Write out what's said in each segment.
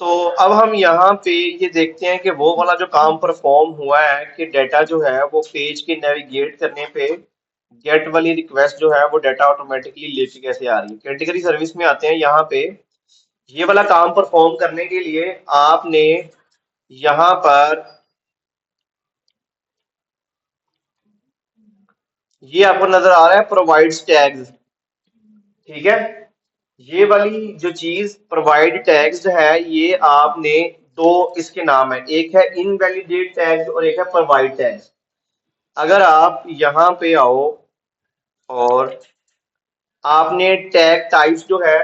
तो अब हम यहाँ पे ये देखते हैं कि वो वाला जो काम परफॉर्म हुआ है कि डाटा जो है वो पेज के नेविगेट करने पे गेट वाली रिक्वेस्ट जो है वो डाटा ऑटोमेटिकली लेके कैसे आ रही है। कैटेगरी सर्विस में आते हैं यहाँ पे। ये वाला काम परफॉर्म करने के लिए आपने यहाँ पर, ये आपको नजर आ रहा है प्रोवाइड्स टैग्स, ठीक है। ये वाली जो चीज प्रोवाइड टैग्स है, ये आपने दो इसके नाम है, एक है इनवैलिडेट टैग्स और एक है प्रोवाइड टैग्स। अगर आप यहाँ पे आओ और आपने टैग टाइप्स जो है,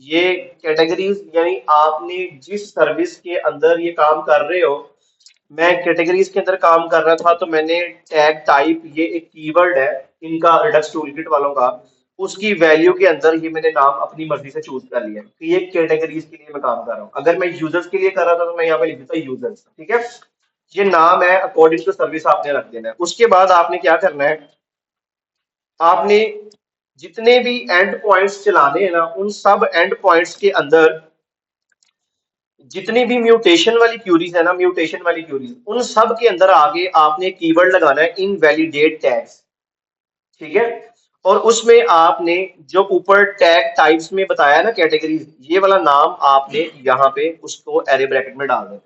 ये कैटेगरीज, यानी आपने जिस सर्विस के अंदर ये काम कर रहे हो, मैं कैटेगरीज के अंदर काम कर रहा था तो मैंने टैग टाइप, ये एक कीवर्ड है इनका रिडक्स टूलकिट वालों का, उसकी वैल्यू के अंदर ये मैंने नाम अपनी मर्जी से चूज कर लिया कि ये कैटेगरीज के लिए मैं काम कर रहा हूँ। अगर मैं यूजर्स के लिए कर रहा था तो मैं यहाँ पे लिख देता यूजर्स, ठीक है। ये नाम है अकॉर्डिंग टू सर्विस आपने रख देना है। उसके बाद आपने क्या करना है, आपने जितने भी एंड पॉइंट्स चलाने हैं ना, उन सब एंड पॉइंट्स के अंदर जितनी भी म्यूटेशन वाली क्यूरीज है ना, म्यूटेशन वाली क्यूरीज, उन सब के अंदर आगे आपने कीवर्ड लगाना है इनवैलिडेट टैग्स, ठीक है। और उसमें आपने जो ऊपर टैग टाइप्स में बताया ना कैटेगरीज, ये वाला नाम आपने यहाँ पे उसको एरे ब्रैकेट में डाल देना,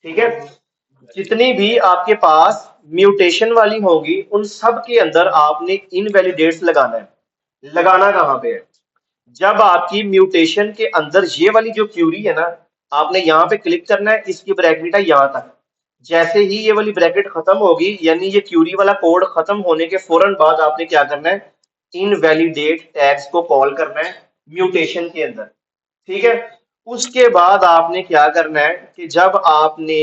ठीक है। जितनी भी आपके पास म्यूटेशन वाली होगी उन सब के अंदर आपने इनवैलिडेट्स लगाना है। लगाना कहाँ पे है, जब आपकी म्यूटेशन के अंदर ये वाली जो क्यूरी है ना, आपने यहाँ पे क्लिक करना है, इसकी ब्रैकेट है यहाँ तक। जैसे ही ये वाली ब्रैकेट खत्म होगी, यानी ये क्यूरी वाला कोड खत्म होने के फौरन बाद आपने क्या करना है, इनवैलिडेट टैग्स को कॉल करना है म्यूटेशन के अंदर, ठीक है। उसके बाद आपने क्या करना है कि जब आपने,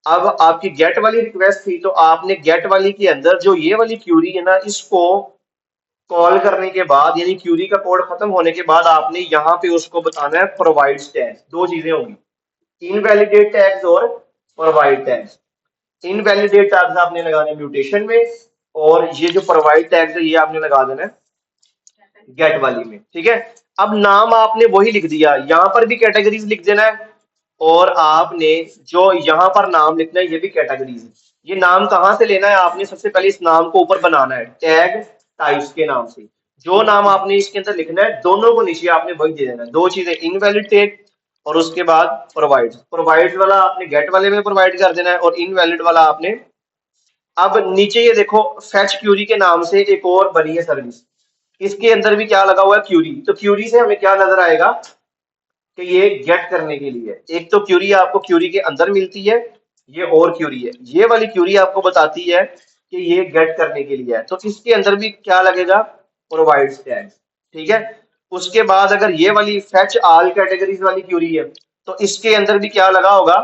अब आपकी गेट वाली रिक्वेस्ट थी तो आपने गेट वाली के अंदर जो ये वाली क्यूरी है ना, इसको कॉल करने के बाद, यानी क्यूरी का कोड खत्म होने के बाद आपने यहाँ पे उसको बताना है प्रोवाइड्स टैग्स। दो चीजें होंगी, इनवैलिडेट टैग्स और प्रोवाइड टैग्स। इनवैलिडेट टैग्स आपने लगाने म्यूटेशन में, और ये जो प्रोवाइड टैग्स है ये आपने लगा देना है गेट वाली में, ठीक है। अब नाम आपने वही लिख दिया, यहाँ पर भी कैटेगरीज लिख देना है, और आपने जो यहाँ पर नाम लिखना है ये भी कैटेगरीज है। ये नाम कहाँ से लेना है, आपने सबसे पहले इस नाम को ऊपर बनाना है टैग टाइप्स के नाम से। जो नाम आपने इसके अंदर लिखना है दोनों को नीचे आपने वही दे देना है, दो चीजें, इनवैलिड टैग और उसके बाद प्रोवाइड। प्रोवाइड वाला आपने गेट वाले में प्रोवाइड कर देना है, और इनवैलिड वाला आपने, अब नीचे ये देखो फैच क्यूरी के नाम से एक और बनी है सर्विस, इसके अंदर भी क्या लगा हुआ है, क्यूरी। तो क्यूरी से हमें क्या नजर आएगा कि ये गेट करने के लिए, एक तो क्यूरी आपको क्यूरी के अंदर मिलती है, ये और क्यूरी है, ये वाली क्यूरी आपको बताती है कि ये गेट करने के लिए है, तो इसके अंदर भी क्या लगेगा, प्रोवाइड्स टैग, ठीक है। उसके बाद अगर ये वाली फेच ऑल कैटेगरीज वाली क्यूरी है तो इसके अंदर भी क्या लगा होगा,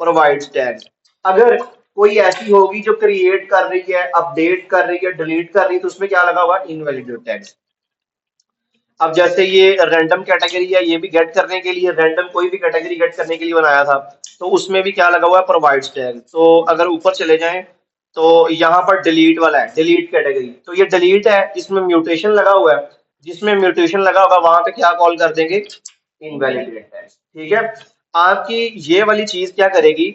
प्रोवाइड्स टैग। अगर कोई ऐसी होगी जो क्रिएट कर रही है, अपडेट कर रही है, डिलीट कर रही है, तो उसमें क्या लगा होगा, इनवैलिडेट टैग। अब जैसे ये रैंडम कैटेगरी है, ये भी गेट करने के लिए, रैंडम कोई भी कैटेगरी गेट करने के लिए बनाया था, तो उसमें भी क्या लगा हुआ है, प्रोवाइड्स टैग। तो अगर ऊपर चले जाएं तो यहाँ पर डिलीट वाला है, डिलीट कैटेगरी, तो ये डिलीट है, इसमें म्यूटेशन लगा हुआ है, जिसमें म्यूटेशन लगा होगा वहां पे क्या कॉल कर देंगे, इनवैलिडेट टैग, ठीक है। आपकी ये वाली चीज क्या करेगी,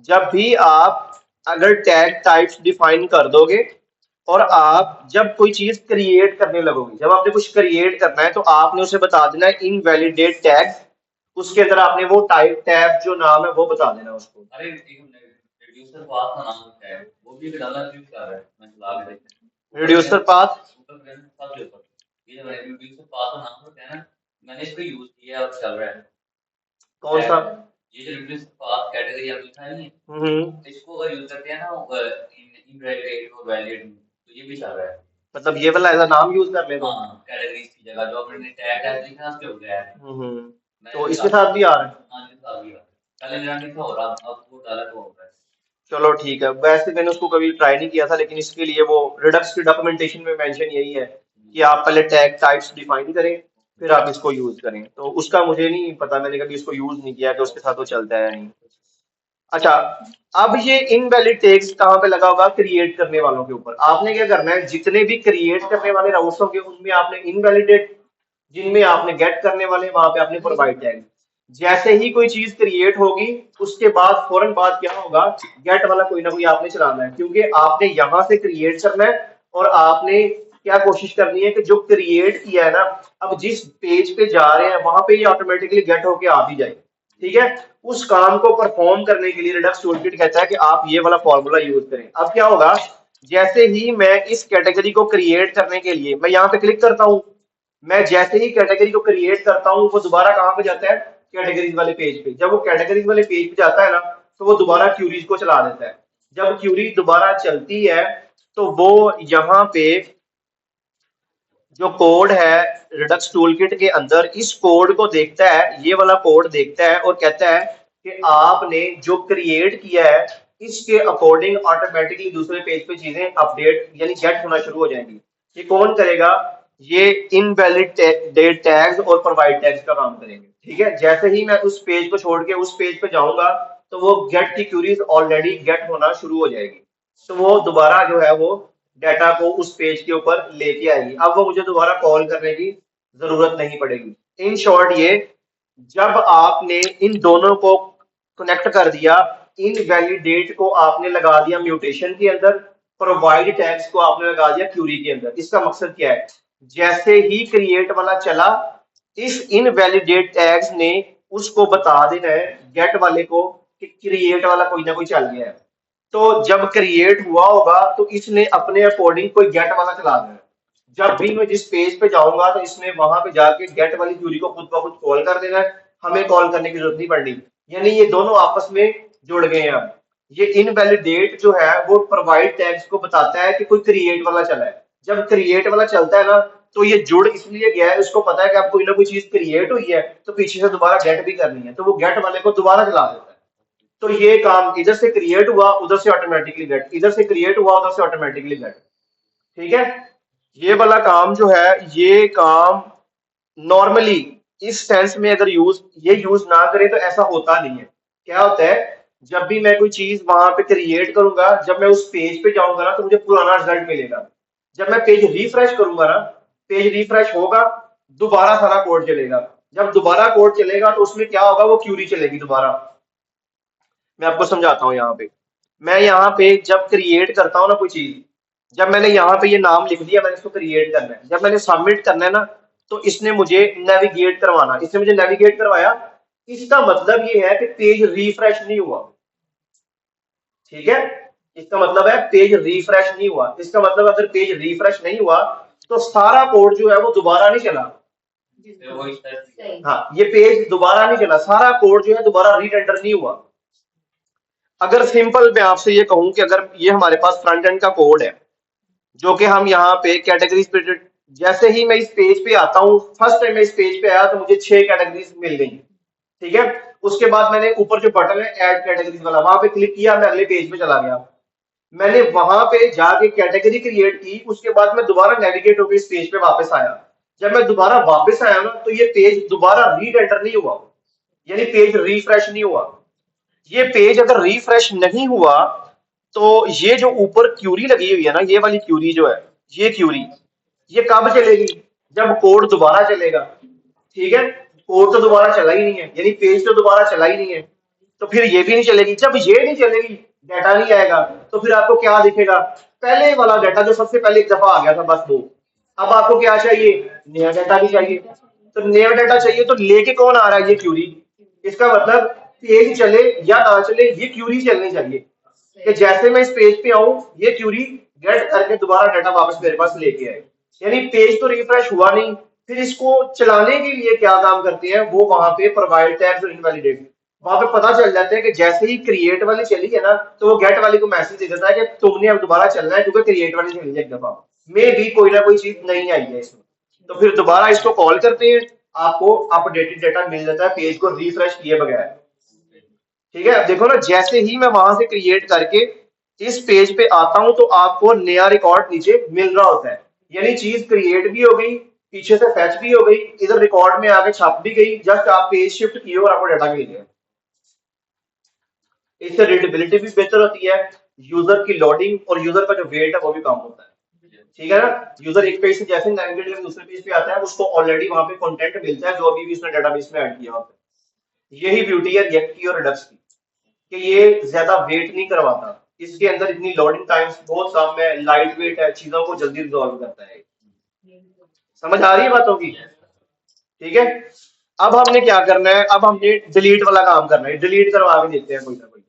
जब भी आप अगर टैग टाइप्स डिफाइन कर दोगे और आप जब कोई चीज क्रिएट करने लगोगे, जब आपने कुछ क्रिएट करना है तो आपने उसे बता देना है इनवैलिडेट टैग, उसके अंदर आपने वो टाइप टैब जो नाम है वो बता देना उसको। अरे रिड्यूसर पाथ का नाम क्या है, वो भी डालना क्यों कर रहा है, मैं चला के देखता रिड्यूसर पाथ, ऊपर प्रेजेंट सब के ऊपर ये जो रिड्यूसर पाथ का नाम होता है ना, मैंने इसको यूज किया और चल रहा है। कौन सा, ये जो रिड्यूसर पाथ कैटेगरी आप लिखा है इसको अगर यूज करते हैं ना इनवैलिड और वैलिड, तो ये भी चल रहा है। मतलब ये वाला ऐसा नाम यूज कर ले तो, हाँ कैटेगरीज की जगह जो आपने टैग टैग लिखा है उसके हो गया है। तो इसके साथ भी आ रहा है। हाँ इसके साथ भी आ रहा है, पहले मेरा नहीं था हो रहा, अब वो डाला तो हो रहा है। चलो ठीक है, वैसे मैंने उसको कभी ट्राई नहीं किया था, लेकिन इसके लिए वो रिडक्स की डॉक्यूमेंटेशन में मेंशन यही है कि आप पहले टैग टाइप्स डिफाइन करें फिर आप इसको यूज करें। तो उसका मुझे नहीं पता, मैंने कभी इसको यूज नहीं किया कि उसके साथ वो चलता है या नहीं। अच्छा, अब ये इनवैलिड टैग्स कहाँ पे लगा होगा, क्रिएट करने वालों के ऊपर। आपने क्या करना है, जितने भी क्रिएट करने वाले राउट्स होंगे उनमें आपने इनवैलिडेट, जिनमें आपने गेट करने वाले वहां पे आपने प्रोवाइड टैग, जैसे ही कोई चीज क्रिएट होगी उसके बाद फौरन बाद क्या होगा, गेट वाला कोई ना कोई आपने चलाना है, क्योंकि आपने यहां से क्रिएट करना है और आपने क्या कोशिश करनी है कि जो क्रिएट किया है ना, अब जिस पेज पे जा रहे हैं वहां पे ये ऑटोमेटिकली गेट होके आ भी जाए। ठीक है, उस काम को परफॉर्म करने के लिए रिडक्स टूलकिट कहता है कि आप ये वाला फॉर्मूला यूज करें। अब क्या होगा, जैसे ही मैं इस कैटेगरी को क्रिएट करने के लिए मैं यहाँ पे क्लिक करता हूँ, मैं जैसे ही कैटेगरी को क्रिएट करता हूँ वो दोबारा कहाँ पे जाता है, कैटेगरीज वाले पेज पे। जब वो कैटेगरीज वाले पेज पे जाता है ना, तो वो दोबारा क्यूरीज को चला देता है। जब क्यूरी दोबारा चलती है तो वो यहाँ पे जो कोड है रिडक्स टूलकिट के अंदर, इस कोड को देखता है, ये वाला कोड देखता है और कहता है कि आपने जो क्रिएट किया है इसके अकॉर्डिंग ऑटोमेटिकली दूसरे पेज पे चीजें अपडेट यानी गेट होना शुरू हो जाएंगी। ये कौन करेगा, ये इनवैलिड डेट टैग्स और प्रोवाइड टैग्स का काम करेंगे। ठीक है, जैसे ही मैं उस पेज को छोड़ के उस पेज पे जाऊंगा तो वो गेट की क्यूरीज ऑलरेडी गेट होना शुरू हो जाएगी, तो वो दोबारा जो है वो डाटा को उस पेज के ऊपर लेके आएगी। अब वो मुझे दोबारा कॉल करने की जरूरत नहीं पड़ेगी। इन शॉर्ट ये, जब आपने इन दोनों को कनेक्ट कर दिया, इनवैलिडेट को आपने लगा दिया म्यूटेशन के अंदर, प्रोवाइड टैग्स को आपने लगा दिया क्यूरी के अंदर। इसका मकसद क्या है, जैसे ही क्रिएट वाला चला, इस इनवैलिडेट टैग्स ने उसको बता देना है गेट वाले को कि क्रिएट वाला कोई ना कोई चल गया है। तो जब क्रिएट हुआ होगा तो इसने अपने अकॉर्डिंग कोई गेट वाला चला देना है। जब भी मैं जिस पेज पे जाऊंगा तो इसने वहां पे जाके गेट वाली क्यूरी को खुद ब खुद कॉल कर देना है, हमें कॉल करने की जरूरत नहीं पड़नी। यानी ये दोनों आपस में जुड़ गए हैं। अब ये इनवैलिडेट जो है वो प्रोवाइड टैग्स को बताता है कि कोई क्रिएट वाला चला है। जब क्रिएट वाला चलता है ना, तो ये जुड़ इसलिए गया है, उसको पता है कि अब कोई ना कोई चीज क्रिएट हुई है तो पीछे से दोबारा गेट भी करनी है, तो वो गेट वाले को दोबारा चला देता है। तो ये काम इधर से क्रिएट हुआ उधर से ऑटोमेटिकली गेट, इधर से क्रिएट हुआ उधर से ऑटोमेटिकली गेट। ठीक है, ये वाला काम जो है, ये काम नॉर्मली इस सेंस में अगर ये यूज ना करें तो ऐसा होता नहीं है। क्या होता है, जब भी मैं कोई चीज वहां पे क्रिएट करूंगा, जब मैं उस पेज पे जाऊंगा ना तो मुझे पुराना रिजल्ट मिलेगा। जब मैं पेज रिफ्रेश करूंगा ना, पेज रिफ्रेश होगा, दोबारा सारा कोड चलेगा। जब दोबारा कोड चलेगा तो उसमें क्या होगा, वो क्यूरी चलेगी दोबारा। मैं आपको समझाता हूँ यहाँ पे। मैं यहाँ पे जब क्रिएट करता हूँ ना कोई चीज, जब मैंने यहाँ पे ये नाम लिख दिया, मैंने इसको क्रिएट करना है, जब मैंने सबमिट करना है ना, तो इसने मुझे नेविगेट करवाना, इसने मुझे नेविगेट करवाया। इसका मतलब ये है कि पेज रिफ्रेश नहीं हुआ। ठीक है, इसका मतलब है पेज रिफ्रेश नहीं हुआ। इसका मतलब अगर पेज रिफ्रेश नहीं हुआ तो सारा कोड जो है वो दोबारा नहीं चला। हाँ, ये पेज दोबारा नहीं चला, सारा कोड जो है दोबारा रीरेंडर नहीं हुआ। अगर सिंपल मैं आपसे ये कहूं कि अगर ये हमारे पास फ्रंट एंड का कोड है जो कि हम यहाँ पे कैटेगरीज पे, जैसे ही मैं इस पेज पे आता हूँ, फर्स्ट टाइम मैं इस पेज पे आया तो मुझे 6 कैटेगरीज मिल गई। ठीक है, उसके बाद मैंने ऊपर जो बटन है ऐड कैटेगरीज वाला, वहां पे क्लिक किया, मैं अगले पेज पे चला गया। मैंने वहां पे जाके कैटेगरी क्रिएट की, उसके बाद मैं दोबारा नेविगेट होकर इस पेज पे वापस आया। जब मैं दोबारा वापस आया ना तो ये पेज दोबारा रीड एंटर नहीं हुआ, यानी पेज रिफ्रेश नहीं हुआ। ये पेज अगर रिफ्रेश नहीं हुआ तो ये जो ऊपर क्यूरी लगी हुई है ना, ये वाली क्यूरी जो है, ये क्यूरी ये कब चलेगी, जब कोड दोबारा चलेगा। ठीक है, कोड तो दोबारा चला ही नहीं है, यानी पेज तो दोबारा चला ही नहीं है, तो फिर ये भी नहीं चलेगी। जब ये नहीं चलेगी, डाटा नहीं आएगा, तो फिर आपको क्या दिखेगा, पहले वाला डाटा जो सबसे पहले एक दफा आ गया था, बस वो। अब आपको क्या चाहिए, नया डाटा भी चाहिए। तो नया डाटा चाहिए तो लेके कौन आ रहा है, ये क्यूरी। इसका मतलब पेज चले या ना चले, ये क्यूरी चलनी चाहिए कि जैसे मैं इस पेज पे आऊं ये क्यूरी गेट करके दोबारा डाटा वापस मेरे पास लेके आए। यानी पेज तो रिफ्रेश हुआ नहीं, फिर इसको चलाने के लिए क्या काम करते हैं वो, वहां पे प्रोवाइड टैग्स और इनवैलिडेट, वहां पे पता चल जाता है कि जैसे ही क्रिएट वाली चली है ना, तो वो गेट वाली को मैसेज दे देता है कि तुमने अब दोबारा चलना है क्योंकि क्रिएट वाली चली है एक दफा, में भी कोई ना कोई चीज नहीं आई है इसमें। तो फिर दोबारा इसको कॉल करते हैं, आपको अपडेटेड डाटा मिल जाता है पेज को रिफ्रेश किए बगैर। ठीक है, अब देखो ना, जैसे ही मैं वहां से क्रिएट करके इस पेज पे आता हूं तो आपको नया रिकॉर्ड नीचे मिल रहा होता है, यानी चीज क्रिएट भी हो गई, पीछे से फैच भी हो गई, इधर रिकॉर्ड में आगे छप भी गई, जस्ट आप पेज शिफ्ट किए और आपको डाटा मिल गया। इससे रीडेबिलिटी भी बेहतर होती है, यूजर की लोडिंग और यूजर का जो वेट है वो भी कम होता है। ठीक है ना, यूजर एक पेज से जैसे नेविगेट करके दूसरे पेज पे आता है, उसको ऑलरेडी वहां पे कंटेंट मिलता है जो अभी भी उसने डेटाबेस में ऐड किया होता है। यही ब्यूटी है रिएक्ट की और रिडक्स की कि ये ज्यादा वेट नहीं करवाता, इसके अंदर इतनी लोडिंग टाइम्स बहुत कम है, लाइट वेट है, चीजों को जल्दी रिजॉल्व करता है। समझ आ रही है बातों की? ठीक है। अब हमने क्या करना है, अब हमने डिलीट वाला काम करना है, डिलीट करवा के देखते हैं कोई ना कोई।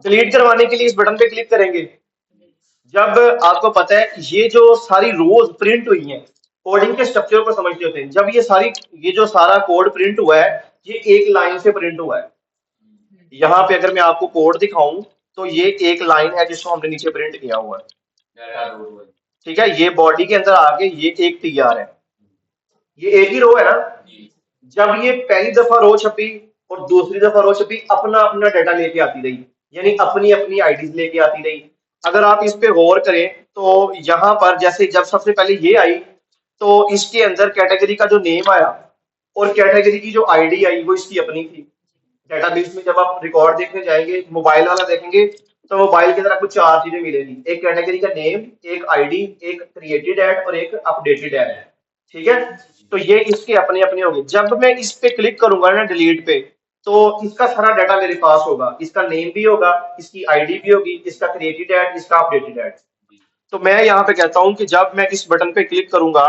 डिलीट करवाने के लिए इस बटन पे क्लिक करेंगे। जब आपको पता है ये जो सारी रोज प्रिंट हुई हैं, कोडिंग के स्ट्रक्चर को समझते होते हैं, जब ये जो सारा कोड प्रिंट हुआ है, ये एक लाइन से प्रिंट हुआ है। यहाँ पे अगर मैं आपको कोड दिखाऊं तो ये एक लाइन है जिसको हमने नीचे प्रिंट किया हुआ है। ठीक है, ये बॉडी के अंदर आके ये एक टीआर है, ये एक ही रो है ना। जब ये पहली दफा रो छपी और दूसरी दफा रो छपी, अपना अपना डाटा लेके आती रही, यानी अपनी अपनी आईडीज लेके आती रही। अगर आप इस पे गौर करें तो यहाँ पर जैसे जब सबसे पहले ये आई तो इसके अंदर कैटेगरी का जो नेम आया और कैटेगरी की जो आईडी आई वो इसकी अपनी थी। डेटाबेस में जब आप रिकॉर्ड देखने जाएंगे, मोबाइल वाला देखेंगे, तो मोबाइल के अंदर आपको चार चीजें मिलेगी, एक कैटेगरी का नेम, एक आईडी, एक क्रिएटेड ऐड और एक अपडेटेड ऐड। ठीक है, तो ये इसके अपने अपने होंगे। जब मैं इस पे क्लिक करूंगा ना डिलीट पे, तो इसका सारा डाटा मेरे पास होगा, इसका नेम भी होगा, इसकी आईडी भी होगी, इसका क्रिएटेड ऐड, इसका अपडेटेड ऐड। तो मैं यहाँ पे कहता हूँ कि जब मैं इस बटन पे क्लिक करूंगा,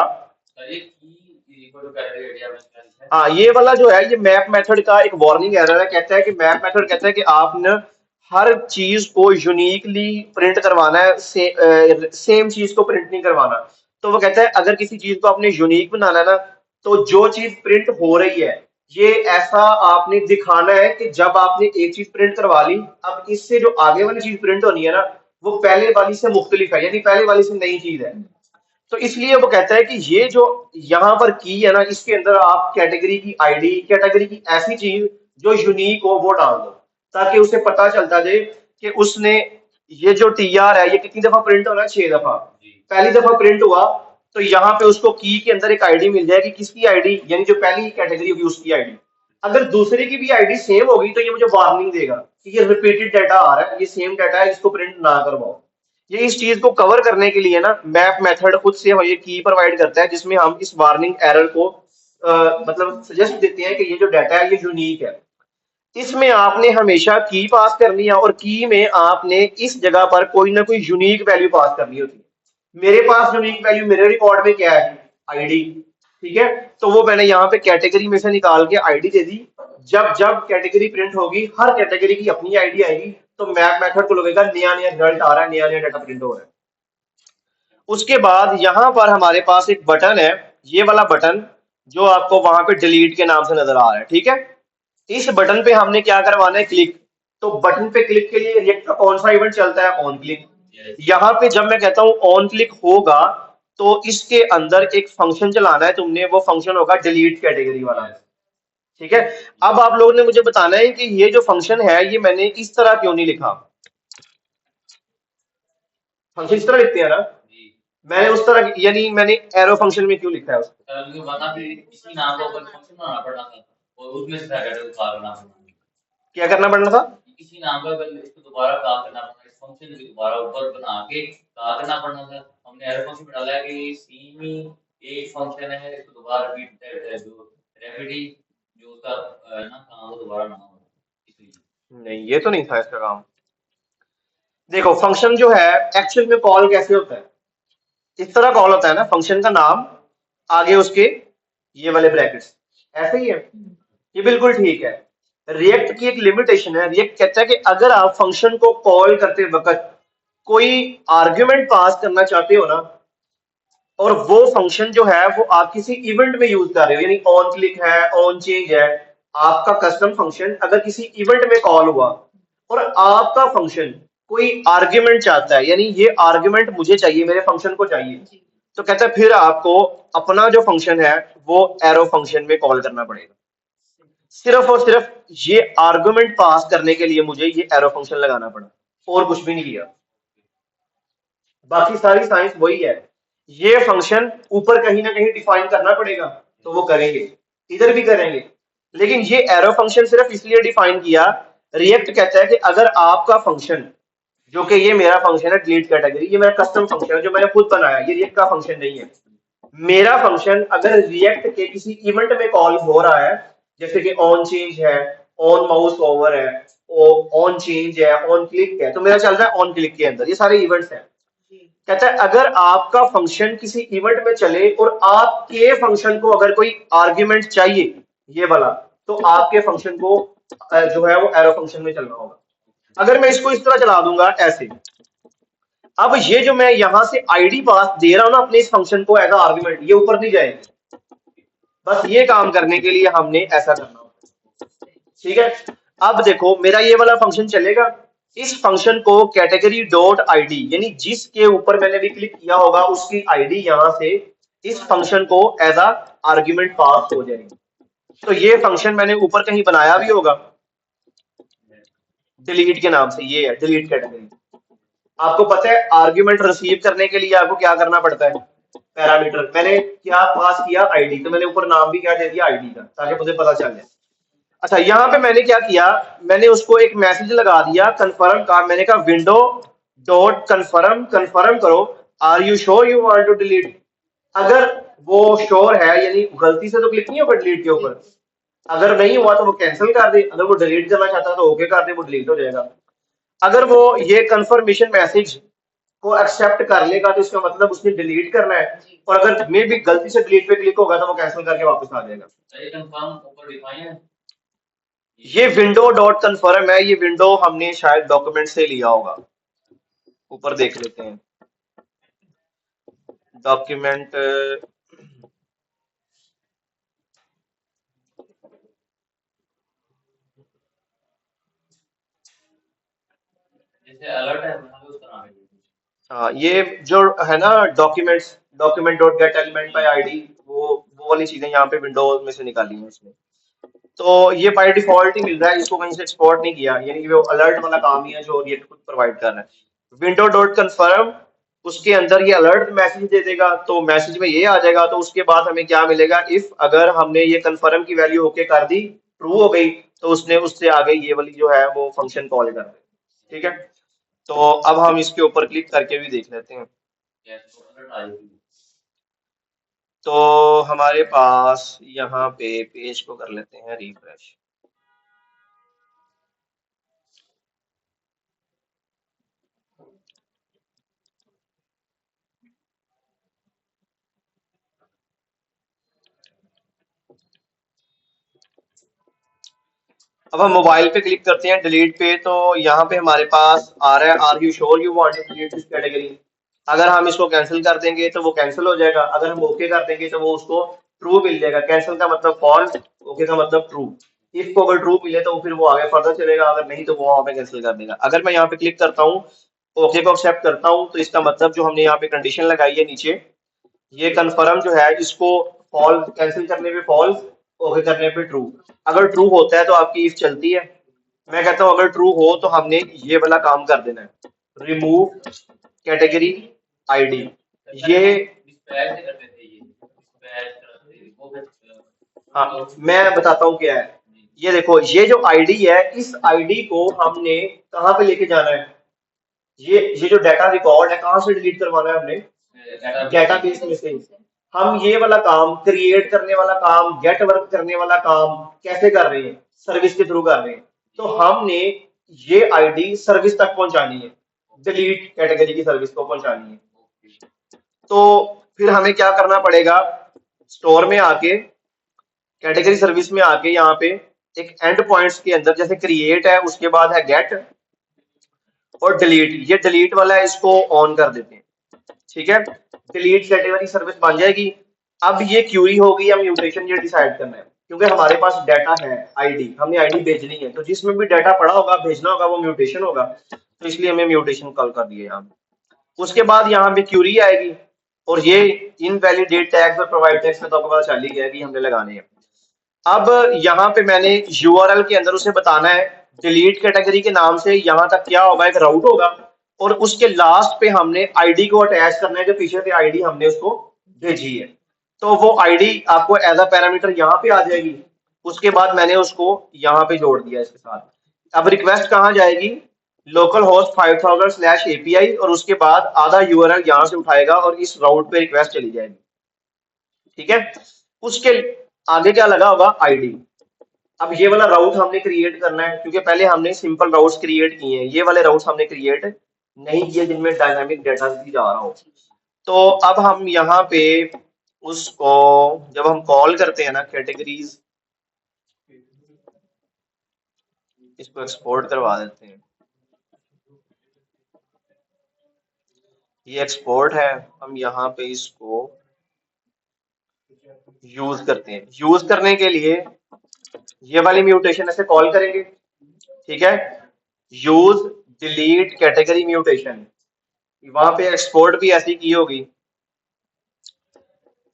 हाँ ये वाला जो है ये मैप मेथड का एक वार्निंग एरर है। कहता है कि मैप मेथड कहता है कि आपने हर चीज को यूनिकली प्रिंट करवाना है, सेम चीज को प्रिंट नहीं करवाना। तो वो कहता है अगर किसी चीज को आपने यूनिक बनाना है ना, तो जो चीज प्रिंट हो रही है ये ऐसा आपने दिखाना है कि जब आपने एक चीज प्रिंट करवा ली, अब इससे जो आगे वाली चीज प्रिंट होनी है ना, वो पहले वाली से मुख्तलिफ है, यानी पहले वाली से नई चीज है। तो इसलिए वो कहता है कि ये जो यहाँ पर की है ना, इसके अंदर आप कैटेगरी की आईडी, कैटेगरी की ऐसी चीज जो यूनिक हो वो डाल दो, ताकि उसे पता चलता जाए कि उसने ये जो टीआर है ये कितनी दफा प्रिंट होना है, 6 दफा। पहली दफा प्रिंट हुआ तो यहाँ पे उसको की के अंदर एक आईडी मिल जाएगी, किसकी आईडी, यानी जो पहली कैटेगरी होगी उसकी आईडी। अगर दूसरे की भी आईडी सेम होगी तो ये मुझे वार्निंग देगा कि ये रिपीटेड डाटा आ रहा है, ये सेम डाटा है, इसको प्रिंट ना करवाओ। ये इस चीज को कवर करने के लिए ना मैप मेथड खुद से ये की प्रोवाइड करता है, जिसमें हम इस वार्निंग एरर को मतलब सजेस्ट देते हैं कि ये जो डाटा है ये यूनिक है। इसमें आपने हमेशा की पास करनी है और की में आपने इस जगह पर कोई ना कोई यूनिक वैल्यू पास करनी होती है। मेरे पास यूनिक वैल्यू मेरे रिकॉर्ड में क्या है, आईडी। ठीक है, तो वो मैंने यहाँ पे कैटेगरी में से निकाल के आईडी दे दी। जब जब कैटेगरी प्रिंट होगी हर कैटेगरी की अपनी आईडी आएगी, तो मैप मेथड को लगेगा नया नया रिजल्ट आ रहा है, नया नया डाटा प्रिंट हो रहा है। उसके बाद यहाँ पर हमारे पास एक बटन है, ये वाला बटन जो आपको वहां पे डिलीट के नाम से नजर आ रहा है। ठीक है, इस बटन पे हमने क्या करवाना है, क्लिक। तो बटन पे क्लिक के लिए रिएक्ट का कौन सा इवेंट चलता है, ऑन क्लिक। यहाँ पे जब मैं कहता हूँ ऑन क्लिक होगा तो इसके अंदर एक फंक्शन चलाना है तुमने, वो फंक्शन होगा डिलीट कैटेगरी वाला। ठीक है, अब आप लोगों ने मुझे बताना है कि ये जो फंक्शन है ये मैंने इस तरह क्यों नहीं लिखा। फंक्शन इस तरह लिखते हैं ना, मैंने उस तरह यानी मैंने एरो फंक्शन में क्यों लिखा है उसको, इसी नाम का ऊपर फंक्शन बनाना पड़ना था और उसमें से डाटा कॉल करना पड़ना। क्या करना पड़ना था, किसी नाम का इसको दोबारा कॉल करना पड़ना, इस फंक्शन को दोबारा ऊपर बना के कॉल करना पड़ना था। हमने एरो फंक्शन में डाला है कि सेम ही एक फंक्शन है, इसको दोबारा रिपीट जो रेपिडी जो उसका ना काम वो दोबारा ना हो, इसलिए नहीं ये तो नहीं था इसका काम। देखो फंक्शन जो है एक्चुअल में कॉल कैसे होता है, इस तरह कॉल होता है ना, फंक्शन का नाम आगे उसके ये वाले ब्रैकेट्स, ऐसे ही है। ये बिल्कुल ठीक है। रिएक्ट की एक लिमिटेशन है, रिएक्ट कहता है कि अगर आप फंक्शन को कॉल करते वक्त कोई आर्ग्यूमेंट पास करना चाहते हो ना, और वो फंक्शन जो है वो आप किसी इवेंट में यूज कर रहे हो, यानी ऑन क्लिक है, ऑन चेंज है, आपका कस्टम फंक्शन अगर किसी इवेंट में कॉल हुआ और आपका फंक्शन कोई आर्ग्यूमेंट चाहता है, यानी ये आर्ग्यूमेंट मुझे चाहिए, मेरे फंक्शन को चाहिए, तो कहता है फिर आपको अपना जो फंक्शन है वो एरो फंक्शन में कॉल करना पड़ेगा। सिर्फ और सिर्फ ये आर्गुमेंट पास करने के लिए मुझे ये एरो फंक्शन लगाना पड़ा, और कुछ भी नहीं किया। बाकी सारी साइंस वही है। ये फंक्शन ऊपर कहीं ना कहीं डिफाइन करना पड़ेगा, तो वो करेंगे, इधर भी करेंगे। लेकिन ये एरो फंक्शन सिर्फ इसलिए डिफाइन किया, रिएक्ट कहता है कि अगर आपका फंक्शन, जो कि ये मेरा फंक्शन है डिलीट कैटेगरी, ये मेरा कस्टम फंक्शन है जो मैंने खुद बनाया, ये रिएक्ट का फंक्शन नहीं है। मेरा फंक्शन अगर रिएक्ट के किसी इवेंट में कॉल हो रहा है, जैसे कि ऑन चेंज है, ऑन माउस ओवर है, ऑन चेंज है, ऑन क्लिक है, तो मेरा चल रहा है ऑन क्लिक के अंदर, ये सारे इवेंट्स हैं। कहता है अगर आपका फंक्शन किसी इवेंट में चले और आपके फंक्शन को अगर कोई आर्ग्यूमेंट चाहिए, ये वाला, तो आपके फंक्शन को जो है वो एरो फंक्शन में चलना होगा। अगर मैं इसको इस तरह चला दूंगा ऐसे, अब ये जो मैं यहां से आईडी पास दे रहा हूं ना अपने इस फंक्शन को एज आर्ग्यूमेंट, ये ऊपर नहीं जाएगी। बस ये काम करने के लिए हमने ऐसा करना होगा, ठीक है। अब देखो मेरा ये वाला फंक्शन चलेगा, इस फंक्शन को कैटेगरी डॉट आईडी, यानी जिसके ऊपर मैंने भी क्लिक किया होगा उसकी आईडी यहां से इस फंक्शन को एज अ आर्ग्यूमेंट पास हो जाएगी। तो ये फंक्शन मैंने ऊपर कहीं बनाया भी होगा डिलीट के नाम से, ये है डिलीट कैटेगरी। आपको पता है आर्ग्यूमेंट रिसीव करने के लिए आपको क्या करना पड़ता है, पैरामीटर। मैंने क्या पास किया, आईडी, तो मैंने ऊपर नाम भी क्या दे दिया, आईडी का, ताकि मुझे पता चल जाए। अच्छा यहाँ पे मैंने क्या किया, मैंने उसको एक मैसेज लगा दिया कन्फर्म का, मैंने कहा विंडो डॉट कन्फर्म, कन्फर्म करो are you sure you want to delete. अगर वो श्योर है, यानी गलती से तो क्लिक नहीं होगा डिलीट के ऊपर, अगर नहीं हुआ तो वो कैंसिल कर दे, अगर वो डिलीट करना चाहता है तो ओके कर दे, वो डिलीट हो जाएगा। अगर वो ये कंफर्मेशन मैसेज को एक्सेप्ट कर लेगा तो इसका मतलब उसने डिलीट करना है, और अगर मे भी गलती से डिलीट पे क्लिक होगा तो वो कैंसिल करके वापस आ जाएगा। ये विंडो डॉट कन्फर्म है, ये विंडो हमने शायद डॉक्यूमेंट से लिया होगा, ऊपर देख लेते हैं डॉक्यूमेंट। जैसे अलर्ट है उसका नाम है। हाँ ये जो है ना documents, document dot gate element by ID, वो वाली चीजें यहाँ पे विंडोज में से निकाली हैं उसने। तो ये बाय डिफॉल्ट ही मिल रहा है, इसको कहीं से एक्सपोर्ट नहीं किया, यानी कि वो अलर्ट वाला काम ही है जो रिएक्ट खुद प्रोवाइड कर रहा है। विंडो डॉट कन्फर्म, उसके अंदर ये अलर्ट मैसेज दे देगा, तो मैसेज में ये आ जाएगा, तो उसके बाद हमें क्या मिलेगा, इफ अगर हमने ये कन्फर्म की वैल्यू ओके कर दी, ट्रू हो गई, तो उसने उससे आगे ये वाली जो है वो फंक्शन कॉल कर दे, ठीक है। तो अब हम इसके ऊपर क्लिक करके भी देख लेते हैं। तो हमारे पास यहाँ पे पेज को कर लेते हैं रिफ्रेश। अब हम मोबाइल पे क्लिक करते हैं डिलीट पे, तो यहाँ पे हमारे पास आ रहा है are you sure you want to delete this category. अगर हम इसको कैंसिल कर देंगे तो वो कैंसिल हो जाएगा, अगर हम ओके कर देंगे तो वो उसको ट्रू मिल जाएगा। कैंसिल का मतलब फॉल्स, ओके का मतलब ट्रू। इफ को अगर ट्रू मिले तो फिर वो आगे फर्दर चलेगा, अगर नहीं तो वो वहां पे कैंसिल कर देगा। अगर मैं यहाँ पे क्लिक करता हूँ, ओके को एक्सेप्ट करता हूँ, तो इसका मतलब जो हमने यहाँ पे कंडीशन लगाई है नीचे, ये कन्फर्म जो है इसको फॉल्स, कैंसिल करने पे फॉल्स, ओके करने पे ट्रू। अगर ट्रू होता है तो आपकी इफ चलती है। मैं कहता हूं अगर ट्रू हो तो हमने ये वाला काम कर देना है, रिमूव कैटेगरी आईडी। ये हाँ मैं बताता हूँ क्या है। ये देखो ये जो आईडी है, इस आईडी को हमने कहाँ पे लेके जाना है, ये जो डाटा रिकॉर्ड है कहाँ से डिलीट करवाना है हमने, डेटाबेस में से। हम ये वाला काम, क्रिएट करने वाला काम, गेट वर्क करने वाला काम कैसे कर रहे हैं, सर्विस के थ्रू कर रहे हैं। तो हमने ये आईडी सर्विस तक पहुंचानी है, डिलीट कैटेगरी की सर्विस को पहुंचानी है। तो फिर हमें क्या करना पड़ेगा, स्टोर में आके, कैटेगरी सर्विस में आके, यहाँ पे एक एंड पॉइंट्स के अंदर जैसे क्रिएट है, उसके बाद है गेट और डिलीट, ये डिलीट वाला है, इसको ऑन कर देते हैं, ठीक है। डिलीट कैटेगरी सर्विस बन जाएगी। अब ये क्यूरी होगी या म्यूटेशन, ये डिसाइड करना है, क्योंकि हमारे पास डाटा है आईडी, हमने आईडी भेजनी है, तो जिसमें भी डाटा पड़ा होगा भेजना होगा वो म्यूटेशन होगा, तो इसलिए हमें म्यूटेशन कॉल कर दिया यहाँ पे। उसके बाद यहाँ पे क्यूरी आएगी, और ये इनवैलिडेट टैग्स और प्रोवाइड टैग्स में तो आपको पता चल ही गया कि हमने लगाने हैं। अब यहाँ पे मैंने यूआरएल के अंदर उसे बताना है डिलीट कैटेगरी के नाम से यहाँ तक क्या होगा, एक राउट होगा, और उसके लास्ट पे हमने आईडी को अटैच करना है, जो पीछे से आईडी हमने उसको भेजी है। तो वो आईडी आपको एज अ पैरामीटर यहाँ पे आ जाएगी। उसके बाद मैंने उसको यहाँ पे जोड़ दिया इसके साथ। अब रिक्वेस्ट कहाँ जाएगी, लोकल होस्ट 5000/API, और उसके बाद आधा यूआरएल यहाँ से उठाएगा और इस राउट पे रिक्वेस्ट चली जाएगी, ठीक है। उसके आगे क्या लगा होगा, आईडी। अब ये वाला राउट हमने क्रिएट करना है, क्योंकि पहले हमने सिंपल राउट्स क्रिएट किए हैं, ये वाले राउट्स हमने क्रिएट नहीं किए जिनमें डायनामिक डाटा भी जा रहा हो। तो अब हम यहाँ पे उसको जब हम कॉल करते हैं ना कैटेगरीज, इसको एक्सपोर्ट करवा देते हैं, ये एक्सपोर्ट है, हम यहाँ पे इसको यूज करते हैं। यूज करने के लिए ये वाली म्यूटेशन ऐसे कॉल करेंगे, ठीक है, यूज डिलीट कैटेगरी म्यूटेशन, वहां पे एक्सपोर्ट भी ऐसी की होगी,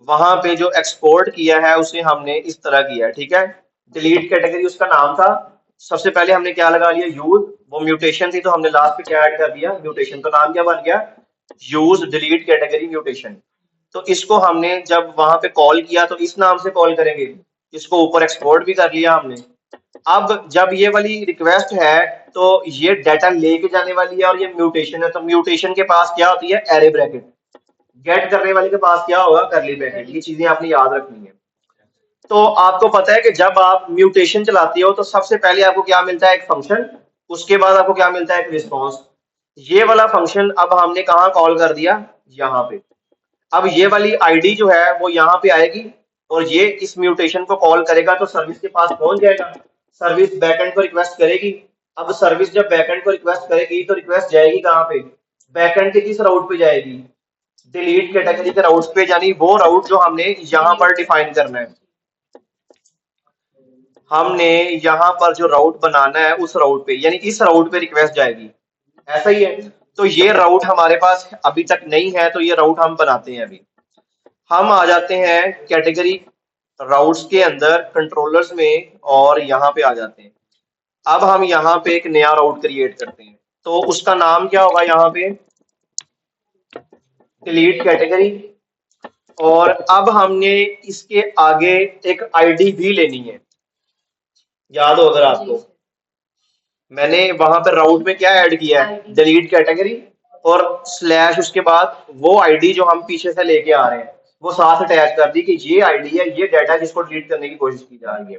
वहां पे जो एक्सपोर्ट किया है उसे हमने इस तरह किया है, ठीक है। डिलीट कैटेगरी उसका नाम था, सबसे पहले हमने क्या लगा लिया यूज, वो म्यूटेशन थी तो हमने लास्ट पे क्या ऐड कर दिया म्यूटेशन, तो नाम क्या बन गया यूज डिलीट कैटेगरी म्यूटेशन। तो इसको हमने जब वहां पे कॉल किया तो इस नाम से कॉल करेंगे, इसको ऊपर एक्सपोर्ट भी कर लिया हमने। अब जब ये वाली रिक्वेस्ट है तो ये डाटा लेके जाने वाली है और ये म्यूटेशन है, तो म्यूटेशन के पास क्या होती है एरे ब्रैकेट, गेट करने वाले के पास क्या होगा करली ब्रैकेट, ये चीजें आपने याद रखनी है। तो आपको पता है कि जब आप म्यूटेशन चलाते हो तो सबसे पहले आपको क्या मिलता है एक फंक्शन, उसके बाद आपको क्या मिलता है एक रिस्पॉन्स। ये वाला फंक्शन अब हमने कहाँ कॉल कर दिया यहाँ पे। अब ये वाली आईडी जो है वो यहाँ पे आएगी और ये इस म्यूटेशन को कॉल करेगा तो सर्विस के पास पहुंच जाएगा, सर्विस बैकएंड को रिक्वेस्ट करेगी। अब सर्विस जब बैकएंड को रिक्वेस्ट करेगी तो रिक्वेस्ट जाएगी कहाँ पे, बैकएंड के किस राउट पे जाएगी, डिलीट कैटेगरी के राउट्स पे, यानी वो राउट जो हमने यहाँ पर डिफाइन करना है, हमने यहाँ पर जो राउट बनाना है उस राउट पे, यानी इस राउट पे रिक्वेस्ट जाएगी, ऐसा ही है। तो ये राउट हमारे पास अभी तक नहीं है तो ये राउट हम बनाते हैं। अभी हम आ जाते हैं कैटेगरी राउट्स के अंदर कंट्रोलर्स में और यहाँ पे आ जाते हैं। अब हम यहाँ पे एक नया राउट क्रिएट करते हैं, तो उसका नाम क्या होगा यहाँ पे डिलीट कैटेगरी, और अब हमने इसके आगे एक आईडी भी लेनी है, याद हो अगर आपको, मैंने वहां पर राउट में क्या ऐड किया है डिलीट कैटेगरी और स्लैश, उसके बाद वो आईडी जो हम पीछे से लेके आ रहे हैं वो साथ अटैच कर दी कि ये आईडी है, ये डाटा जिसको डिलीट करने की कोशिश की जा रही है,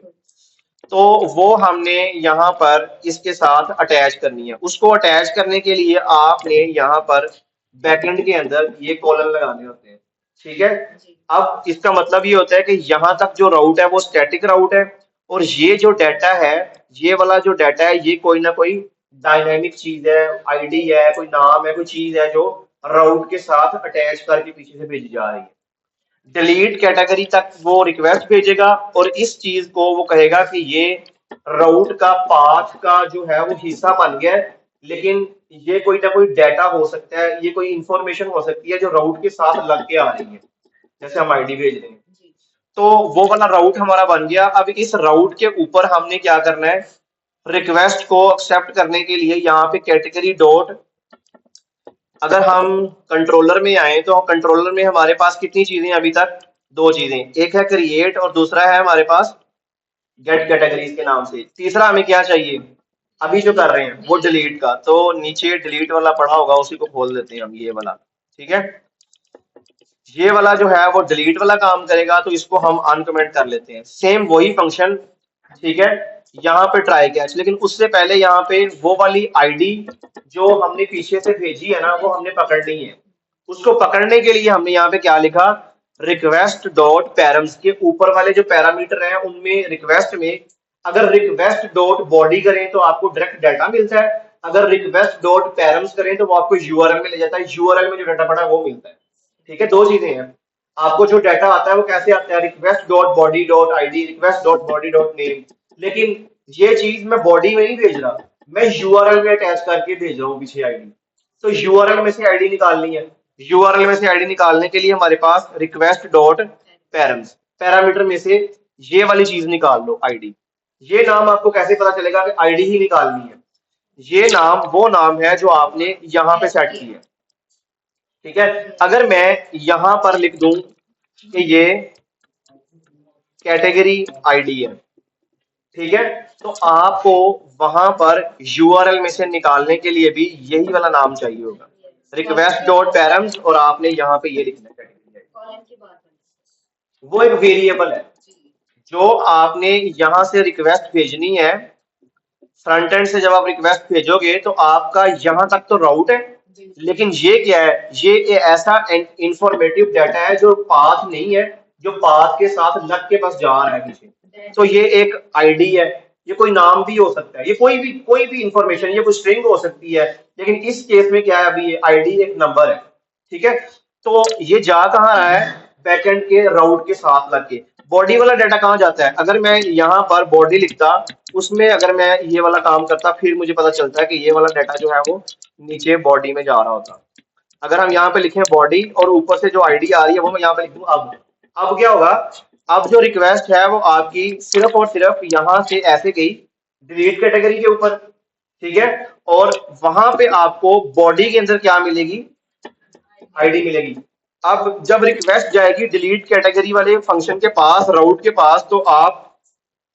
तो वो हमने यहाँ पर इसके साथ अटैच करनी है। उसको अटैच करने के लिए आपने यहाँ पर बैकएंड के अंदर ये कॉलम लगाने होते हैं, ठीक है। अब इसका मतलब ये होता है कि यहाँ तक जो राउट है वो स्टैटिक राउट है और ये जो डाटा है, ये वाला जो डाटा है ये कोई ना कोई डायनामिक चीज है, आईडी है, कोई नाम है, कोई चीज है जो राउट के साथ अटैच करके पीछे से भेजी जा रही है। डिलीट कैटेगरी तक वो रिक्वेस्ट भेजेगा और इस चीज को वो कहेगा कि ये राउट का पाथ का जो है वो हिस्सा बन गया है, लेकिन ये कोई ना कोई डाटा हो सकता है, ये कोई इंफॉर्मेशन हो सकती है जो राउट के साथ लग के आ रही है, जैसे हम आईडी भेज रहे हैं। तो वो वाला राउट हमारा बन गया। अब इस राउट के ऊपर हमने क्या करना है, रिक्वेस्ट को एक्सेप्ट करने के लिए यहाँ पे कैटेगरी डॉट, अगर हम कंट्रोलर में आए तो कंट्रोलर में हमारे पास कितनी चीजें अभी तक, दो चीजें, एक है क्रिएट और दूसरा है हमारे पास गेट कैटेगरीज के नाम से। तीसरा हमें क्या चाहिए अभी जो कर रहे हैं वो डिलीट का, तो नीचे डिलीट वाला पड़ा होगा उसी को खोल देते हैं हम, ये वाला, ठीक है। ये वाला जो है वो डिलीट वाला काम करेगा तो इसको हम अनकमेंट कर लेते हैं, सेम वही फंक्शन, ठीक है। यहाँ पे ट्राई कैच, लेकिन उससे पहले यहाँ पे वो वाली आईडी जो हमने पीछे से भेजी है ना वो हमने पकड़नी है। उसको पकड़ने के लिए हमने यहाँ पे क्या लिखा, रिक्वेस्ट डॉट पैरम्स के ऊपर वाले जो पैरामीटर हैं उनमें रिक्वेस्ट में अगर रिक्वेस्ट डॉट बॉडी करें तो आपको डायरेक्ट डाटा मिलता है, अगर रिक्वेस्ट डॉट पैरम्स करें तो वो आपको यूआरएल में ले जाता है, यूआरएल में जो डाटा पड़ा है वो मिलता है, ठीक है। दो चीजें हैं, आपको जो डाटा आता है वो कैसे आता है request dot body dot ID, request dot body dot name, लेकिन ये चीज मैं बॉडी में नहीं भेज रहा, मैं यूआरएल में अटैच करके भेज रहा हूँ पीछे आईडी। तो यूआरएल में से आईडी निकालनी है, यूआरएल में से आईडी निकालने के लिए हमारे पास रिक्वेस्ट डॉट पैरम्स, पैरामीटर में से ये वाली चीज निकाल लो आईडी। ये नाम आपको कैसे पता चलेगा कि आईडी ही निकालनी है, ये नाम वो नाम है जो आपने यहाँ पे सेट किया, ठीक है। अगर मैं यहां पर लिख दूं कि ये कैटेगरी आईडी है, ठीक है, तो आपको वहां पर यूआरएल में से निकालने के लिए भी यही वाला नाम चाहिए होगा, रिक्वेस्ट डॉट पैरम्स, और आपने यहाँ पे ये लिखना है कैटेगरी, वो एक वेरिएबल है, जो आपने यहां से रिक्वेस्ट भेजनी है, फ्रंट एंड से जब आप रिक्वेस्ट भेजोगे तो आपका यहां तक तो राउट है, लेकिन ये क्या है, ये ऐसा इंफॉर्मेटिव डाटा है जो पाथ नहीं है, जो पाथ के साथ लग के बस जा रहा है पीछे। तो ये एक आईडी है, ये कोई नाम भी हो सकता है, ये कोई भी इंफॉर्मेशन, ये कोई स्ट्रिंग हो सकती है, लेकिन इस केस में क्या है, अभी ये आईडी एक नंबर है। ठीक है, तो ये जा कहाँ रहा है, बैकएंड के राउट के साथ लग के। बॉडी वाला डाटा कहाँ जाता है, अगर मैं यहाँ पर बॉडी लिखता, उसमें अगर मैं ये वाला काम करता, फिर मुझे पता चलता है कि ये वाला डाटा जो है वो नीचे बॉडी में जा रहा होता। अगर हम यहाँ पे लिखें बॉडी और ऊपर से जो आईडी आ रही है वो मैं यहाँ पे लिख दूं अब क्या होगा, अब जो रिक्वेस्ट है वो आपकी सिर्फ और सिर्फ यहाँ से ऐसे गई डिलीट कैटेगरी के ऊपर। ठीक है, और वहां पे आपको बॉडी के अंदर क्या मिलेगी, आईडी मिलेगी। अब जब रिक्वेस्ट जाएगी डिलीट कैटेगरी वाले फंक्शन के पास, राउट के पास, तो आप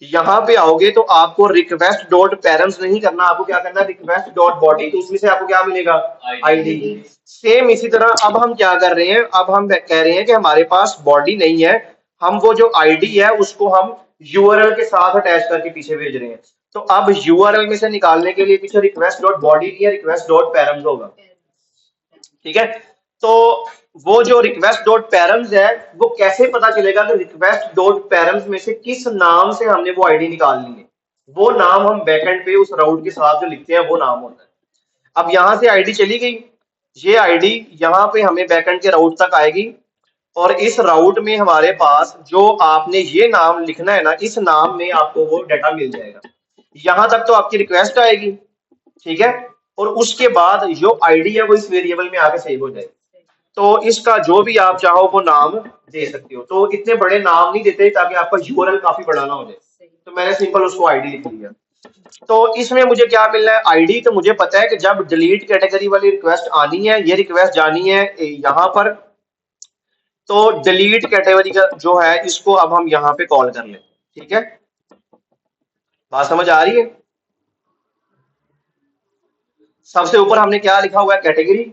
यहाँ पे आओगे तो आपको रिक्वेस्ट डॉट पेरेंट्स नहीं करना, आपको क्या करना है, रिक्वेस्ट डॉट बॉडी, तो उसमें से आपको क्या मिलेगा, आईडी। सेम इसी तरह अब हम क्या कर रहे हैं, अब हम कह रहे हैं कि हमारे पास बॉडी नहीं है, हम वो जो आईडी है उसको हम यूआरएल के साथ अटैच करके पीछे भेज रहे हैं। तो अब यूआरएल में से निकालने के लिए पीछे रिक्वेस्ट डॉट बॉडी नहीं है, रिक्वेस्ट डॉट पेरेंट्स होगा। ठीक है, तो वो जो रिक्वेस्ट डॉट पैरम्स है, वो कैसे पता चलेगा कि रिक्वेस्ट डॉट पैरम्स में से किस नाम से हमने वो आईडी निकालनी है, वो नाम हम बैकएंड पे उस राउट के साथ जो लिखते हैं वो नाम होता है। अब यहां से आईडी चली गई, ये आईडी यहाँ पे हमें बैकएंड के राउट तक आएगी, और इस राउट में हमारे पास जो आपने ये नाम लिखना है ना, इस नाम में आपको वो डाटा मिल जाएगा। यहां तक तो आपकी रिक्वेस्ट आएगी। ठीक है, और उसके बाद जो आईडी है वो इस वेरिएबल में आके सेव हो जाएगी। तो इसका जो भी आप चाहो वो नाम दे सकते हो। तो इतने बड़े नाम नहीं देते ताकि आपका यूआरएल काफी बड़ा ना हो जाए, तो मैंने सिंपल उसको आईडी लिख लिया। तो इसमें मुझे क्या मिलना है, आईडी। तो मुझे पता है कि जब डिलीट कैटेगरी वाली रिक्वेस्ट आनी है, ये रिक्वेस्ट जानी है यहाँ पर, तो डिलीट कैटेगरी का जो है इसको अब हम यहाँ पे कॉल कर लें। ठीक है, बात समझ आ रही है। सबसे ऊपर हमने क्या लिखा हुआ है, कैटेगरी,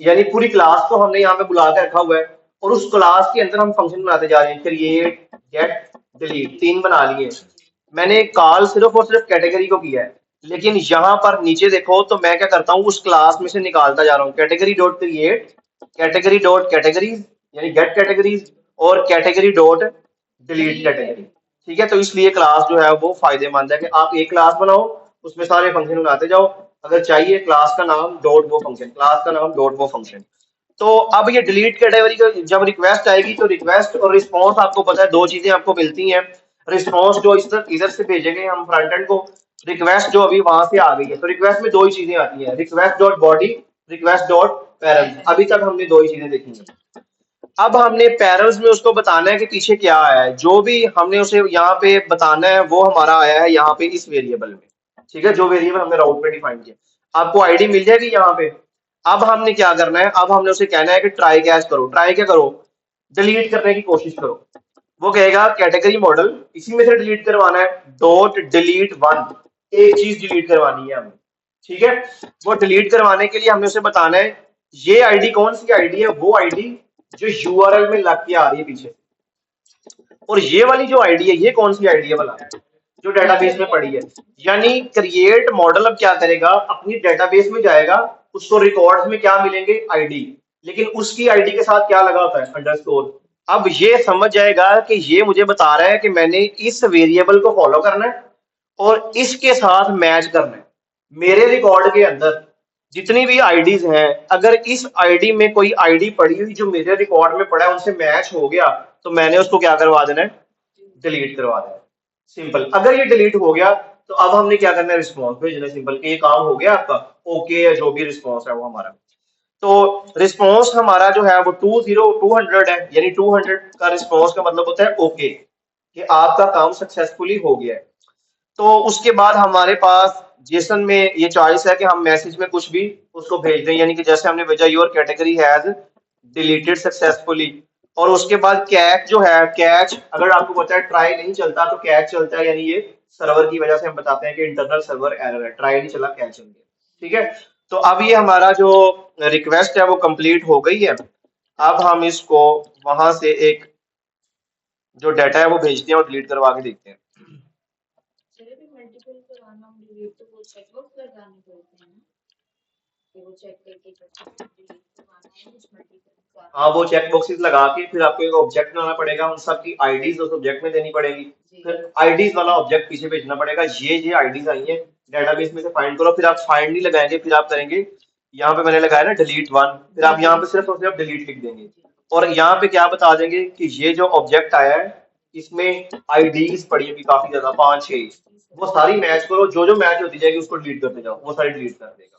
यानी पूरी क्लास को हमने यहाँ पे बुला के रखा हुआ है, और उस क्लास के अंदर हम फंक्शन बनाते जा रहे हैं, क्रिएट, गेट, डिलीट, 3 बना लिए। मैंने कॉल सिर्फ और सिर्फ कैटेगरी को किया है, लेकिन यहाँ पर नीचे देखो तो मैं क्या करता हूँ, उस क्लास में से निकालता जा रहा हूँ category dot create, category dot categories यानी गेट कैटेगरीज, और कैटेगरी डॉट डिलीट कैटेगरी। ठीक है, तो इसलिए क्लास जो है वो फायदेमंद है कि आप एक क्लास बनाओ, उसमें सारे फंक्शन बनाते जाओ, अगर चाहिए क्लास का नाम डॉट वो फंक्शन, क्लास का नाम डॉट वो फंक्शन। तो अब ये डिलीट कैटेगरी का जब रिक्वेस्ट आएगी, तो रिक्वेस्ट और रिस्पॉन्स आपको पता है, दो चीजें आपको मिलती हैं। रिस्पॉन्स जो इधर से भेजेंगे हम फ्रंट एंड को, रिक्वेस्ट जो अभी वहां से आ गई है, तो रिक्वेस्ट में दो ही चीजें आती हैं, request dot body, request dot parent. अभी तक हमने दो ही चीजें देखी हैं। अब हमने पैरल्स में उसको बताना है कि पीछे क्या आया है, जो भी हमने उसे यहाँ पे बताना है वो हमारा आया है यहाँ पे इस वेरिएबल में। ठीक है, जो वेरिएबल हमने राउट में डिफाइन किया, आपको आईडी मिल जाएगी यहाँ पे। अब हमने क्या करना है, अब हमने उसे कहना है कि ट्राई कैच करो, ट्राई क्या करो, डिलीट करने की कोशिश करो। वो कहेगा कैटेगरी मॉडल, इसी में से डिलीट करवाना है, डॉट डिलीट वन, एक चीज डिलीट करवानी है हमें। ठीक है, वो डिलीट करवाने के लिए हमने उसे बताना है ये आईडी कौन सी आईडी है, वो आईडी जो यूआरएल में लग के आ रही है पीछे, और ये वाली जो आईडी है ये कौन सी आईडी है वाला, जो डेटाबेस में पड़ी है। यानी क्रिएट मॉडल अब क्या करेगा, अपनी डेटाबेस में जाएगा, उसको रिकॉर्ड्स में क्या मिलेंगे, आईडी, लेकिन उसकी आईडी के साथ क्या लगा होता है, अंडरस्कोर। अब ये समझ जाएगा कि ये मुझे बता रहा है कि मैंने इस वेरिएबल को फॉलो करना है और इसके साथ मैच करना है। मेरे रिकॉर्ड के अंदर जितनी भी आईडीज हैं, अगर इस आईडी में कोई आईडी पड़ी हुई जो मेरे रिकॉर्ड में पड़ा है उनसे मैच हो गया, तो मैंने उसको क्या करवा देना है, डिलीट करवा देना है। सिंपल। अगर ये डिलीट हो गया तो अब हमने क्या करना है, रिस्पॉन्स भेजना है सिंपल, कि ये काम हो गया आपका, ओके है, जो भी रिस्पॉन्स है वो हमारा। तो रिस्पॉन्स हमारा जो है वो 200 है, यानी 200 का रिस्पॉन्स का मतलब होता है ओके, कि आपका काम सक्सेसफुली हो गया है। तो उसके बाद हमारे पास जेसन में ये चॉइस है कि हम मैसेज में कुछ भी उसको भेज दें, यानी कि जैसे हमने भेजा your category has deleted successfully, और उसके बाद कैच जो है, कैच अगर आपको पता है ट्राई नहीं चलता तो कैच चलता है, यानी ये सर्वर की वजह से हम बताते हैं कि इंटरनल सर्वर एरर है, ट्राई नहीं चला, कैच चल गया। ठीक है, तो अब ये हमारा जो रिक्वेस्ट है वो कंप्लीट हो गई है। अब हम इसको वहां से एक जो डाटा है वो भेजते हैं और डिलीट करवा के देखते हैं। चलिए भी मल्टीपल कराना हम डिलीट तो वो चेकबॉक्स लगाने पड़ते हैं ना कि वो चेक करके डिलीट करवाना है कुछ मल्टीपल हाँ, वो कराना चेक बॉक्सेस लगा के फिर आपको एक ऑब्जेक्ट बनाना पड़ेगा, उन सब की आईडीज उस ऑब्जेक्ट में देनी पड़ेगी, जी फिर आईडीज वाला ऑब्जेक्ट पीछे भेजना पड़ेगा, ये आईडीज आई हैं डेटाबेस में से फाइंड करो, फिर आप फाइंड नहीं लगाएंगे, फिर आप करेंगे यहाँ पे मैंने लगाया ना डिलीट वन, फिर आप यहाँ पे सिर्फ और सिर्फ डिलीट लिख देंगे और यहाँ पे क्या बता देंगे कि ये जो ऑब्जेक्ट आया है इसमें आईडीज पड़ी होगी काफी ज्यादा, 5-6, वो सारी मैच करो, जो जो मैच होती जाएगी उसको डिलीट करते जाओ, वो सारी डिलीट कर देगा।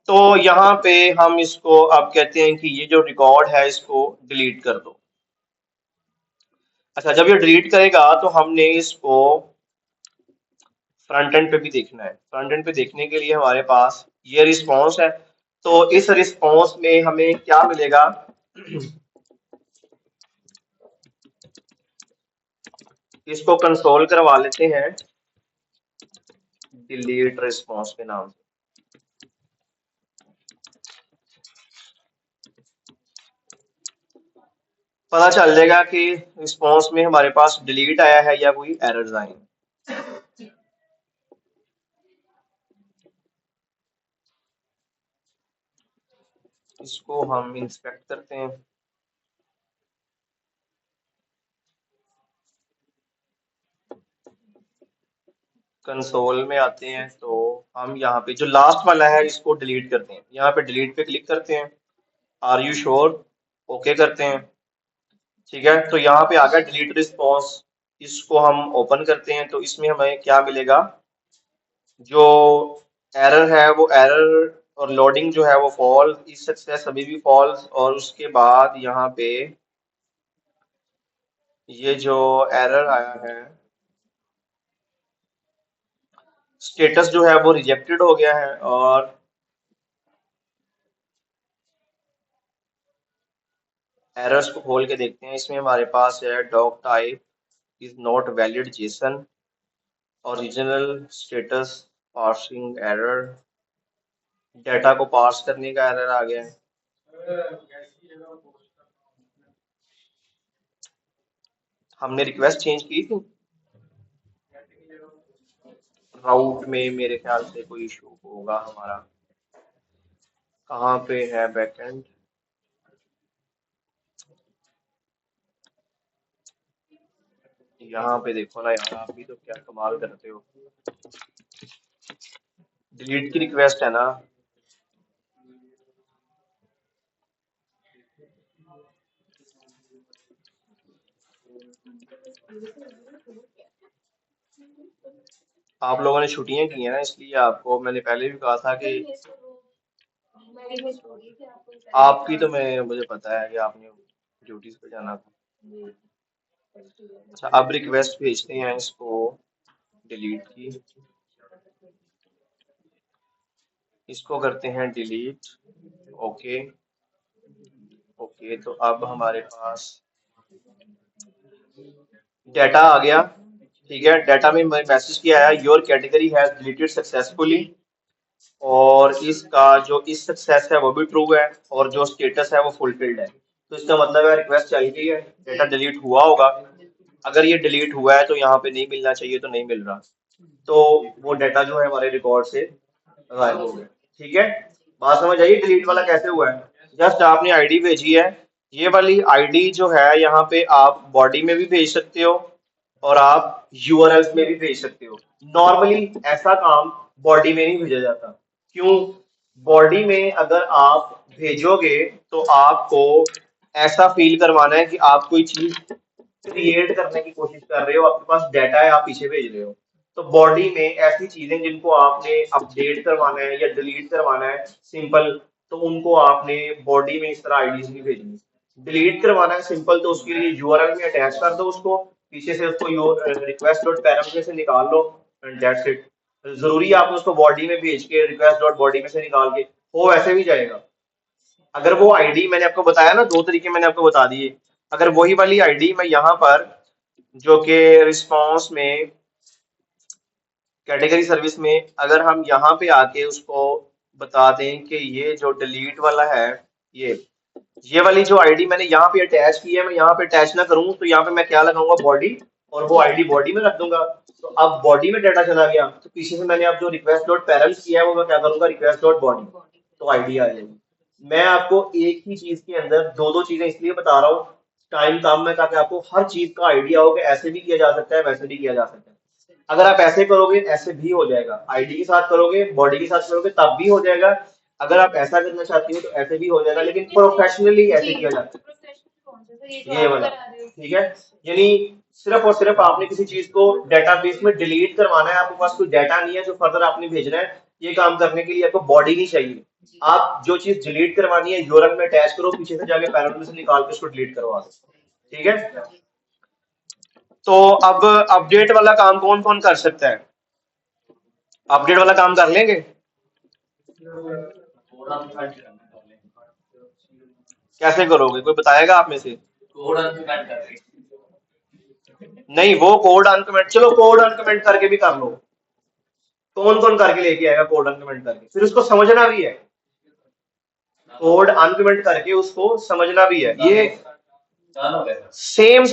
तो यहाँ पे हम इसको अब कहते हैं कि ये जो रिकॉर्ड है इसको डिलीट कर दो। अच्छा, जब ये डिलीट करेगा तो हमने इसको फ्रंट एंड पे भी देखना है। फ्रंट एंड पे देखने के लिए हमारे पास ये रिस्पॉन्स है, तो इस रिस्पॉन्स में हमें क्या मिलेगा, इसको कंसोल करवा लेते हैं डिलीट रिस्पॉन्स के नाम से। पता चल जाएगा कि रिस्पॉन्स में हमारे पास डिलीट आया है या कोई एरर्स आए हैं। इसको हम इंस्पेक्ट करते हैं। कंसोल में आते हैं तो हम यहाँ पे जो लास्ट वाला है इसको डिलीट करते हैं, यहाँ पे डिलीट पे क्लिक करते हैं, आर यू श्योर, ओके करते हैं। ठीक है, तो यहाँ पे आ गया डिलीट रिस्पॉन्स, इसको हम ओपन करते हैं तो इसमें हमें क्या मिलेगा, जो एरर है वो एरर और लोडिंग जो है वो फॉल्स, इस सक्सेस अभी भी फॉल्स, और उसके बाद यहाँ पे ये जो एरर आया है स्टेटस जो है वो रिजेक्टेड हो गया है, और एरर्स को खोल के देखते हैं। इसमें हमारे पास है dog type is not valid Jason, original status parsing error, data को पार्स करने का एरर आ गया है। हमने रिक्वेस्ट चेंज की थी, राउट में मेरे ख्याल से कोई इशू होगा हमारा। कहाँ पे है बैकएंड, यहाँ पे देखो ना यार, आप भी तो क्या कमाल करते हो, डिलीट की रिक्वेस्ट है ना। आप लोगों ने छुट्टियां की हैं ना, इसलिए आपको मैंने पहले भी कहा था कि मेरी मिस हो गई थी आपको आपकी तो मैं मुझे पता है कि आपने ड्यूटीज पे जाना था। अच्छा, अब रिक्वेस्ट भेजते हैं इसको डिलीट की, इसको करते हैं डिलीट, ओके। ओके, तो अब हमारे पास डाटा आ गया। ठीक है, डाटा में मैसेज किया है your category has deleted successfully, और इसका जो इस सक्सेस है वो भी ट्रू है और जो स्टेटस है वो फुलफिल्ड है, तो इसका मतलब है रिक्वेस्ट चल गई है, डाटा डिलीट हुआ होगा। अगर ये डिलीट हुआ है तो यहाँ पे नहीं मिलना चाहिए, तो नहीं मिल रहा, तो वो डाटा जो है हमारे रिकॉर्ड से गायब हो गया। ठीक है, बात समझ आई डिलीट वाला कैसे हुआ है। जस्ट आपने आईडी भेजी है, ये वाली आईडी जो है यहाँ पे आप बॉडी में भी भेज सकते हो और आप यूआरएल में भी भेज सकते हो। नॉर्मली ऐसा काम बॉडी में नहीं भेजा जाता, क्यों, बॉडी में अगर आप भेजोगे तो आपको ऐसा फील करवाना है कि आप कोई चीज क्रिएट करने की कोशिश कर रहे हो, आपके पास डाटा है, आप पीछे भेज रहे हो। तो बॉडी में ऐसी चीजें जिनको आपने अपडेट करवाना है या डिलीट करवाना है सिंपल, तो उनको आपने बॉडी में इस तरह आईडीज नहीं भेजनी। डिलीट करवाना है सिंपल, तो उसके लिए यूआरएल में अटैच कर दो उसको, पीछे से उसको रिक्वेस्ट डॉट पैरम में से निकाल लो एंड दैट्स इट। जरूरी है आपने उसको बॉडी में भेज के रिक्वेस्ट डॉट बॉडी में से निकाल के, वो वैसे भी जाएगा। अगर वो आईडी मैंने आपको बताया ना, दो तरीके मैंने आपको बता दिए, अगर वही वाली आईडी मैं यहाँ पर जो कि रिस्पॉन्स में कैटेगरी सर्विस में अगर हम यहाँ पे आके उसको बता दें कि ये जो डिलीट वाला है, ये ये वाली जो आईडी मैंने यहाँ पे अटैच की है, मैं यहाँ पे अटैच ना करूँ तो यहाँ पे मैं क्या लगाऊंगा, बॉडी, और वो आईडी बॉडी में रख दूंगा। तो अब बॉडी में डाटा चला गया, तो पीछे से मैंने अब जो रिक्वेस्ट डॉट पेरेंट्स किया है वो मैं क्या करूंगा, रिक्वेस्ट डॉट बॉडी, तो आईडी आ जाएगी। मैं आपको एक ही चीज के अंदर दो दो चीजें इसलिए बता रहा हूँ, टाइम कम है, ताकि आपको हर चीज का आइडिया हो कि ऐसे भी किया जा सकता है, वैसे भी किया जा सकता है। अगर आप ऐसे करोगे ऐसे भी हो जाएगा, आईडी के साथ करोगे, बॉडी के साथ करोगे तब भी हो जाएगा। अगर आप ऐसा करना चाहती हो तो ऐसे भी हो जाएगा, लेकिन प्रोफेशनली ऐसे किया जाता है, प्रोफेशनल कौन सा सर, ये जो ये आप वाला, करा रहे हो? ठीक है। यानी सिर्फ और सिर्फ आपने किसी चीज को डेटाबेस में डिलीट करवाना है, आपके पास कोई डाटा नहीं है जो फर्दर आपने भेजना है, ये काम करने के लिए आपको बॉडी नहीं चाहिए। आप जो चीज डिलीट करवानी है यूआरएल में अटैच करो, पीछे से जाके पैरामीटर से निकाल के उसको डिलीट करवा दो, ठीक है। तो अब अपडेट वाला काम कौन कौन कर सकता है, अपडेट वाला काम कर लेंगे? कोड अनकमेंट कर लेंगे। कैसे करोगे, कोई बताएगा आप में से? कोड अनकमेंट कर लेंगे। नहीं, वो कोड अनकमेंट, चलो कोड अनकमेंट करके भी कर लो। कौन कौन करके लेके आएगा कोड अनकमेंट करके, फिर उसको समझना भी है, कोड अनकमेंट करके उसको समझना भी है। ये डन हो गया। सेम